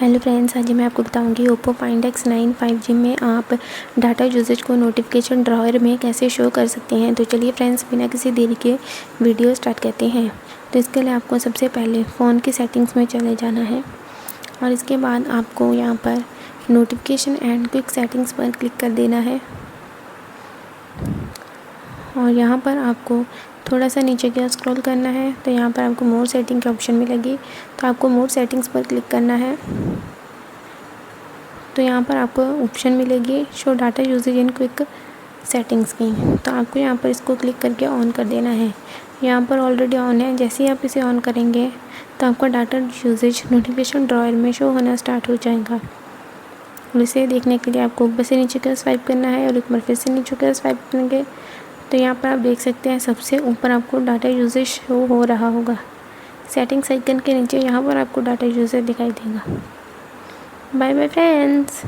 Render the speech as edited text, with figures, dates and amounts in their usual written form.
Hello friends, आज मैं आपको बताऊंगी ओप्पो फाइंड X9 5G में आप डाटा यूसेज को नोटिफिकेशन ड्रॉयर में कैसे शो कर सकते हैं। तो चलिए फ्रेंड्स, बिना किसी देरी के वीडियो स्टार्ट करते हैं। तो इसके लिए आपको सबसे पहले फ़ोन की सेटिंग्स में चले जाना है और इसके बाद आपको यहाँ पर नोटिफिकेशन एंड क्विक सेटिंग्स पर क्लिक कर देना है। और यहाँ पर आपको थोड़ा सा नीचे की ओर स्क्रॉल करना है तो यहाँ पर आपको मोर सेटिंग की ऑप्शन मिलेगी, तो आपको मोर सेटिंग्स पर क्लिक करना है। तो यहाँ पर आपको ऑप्शन मिलेगी show data usage in quick settings की, तो आपको यहाँ पर इसको क्लिक करके ऑन कर देना है। यहाँ पर ऑलरेडी ऑन है। जैसे ही आप इसे ऑन करेंगे तो आपका डाटा यूसेज नोटिफिकेशन ड्रॉयर में शो होना स्टार्ट हो जाएगा। और इसे देखने के लिए आपको ऊपर से नीचे की स्वाइप करना है और एक बार फिर से नीचे की स्वाइप करेंगे तो यहाँ पर आप देख सकते हैं सबसे ऊपर आपको डाटा यूसेज शो हो रहा होगा। सेटिंग्स आइकन के नीचे यहाँ पर आपको डाटा यूसेज दिखाई देगा। Bye bye friends.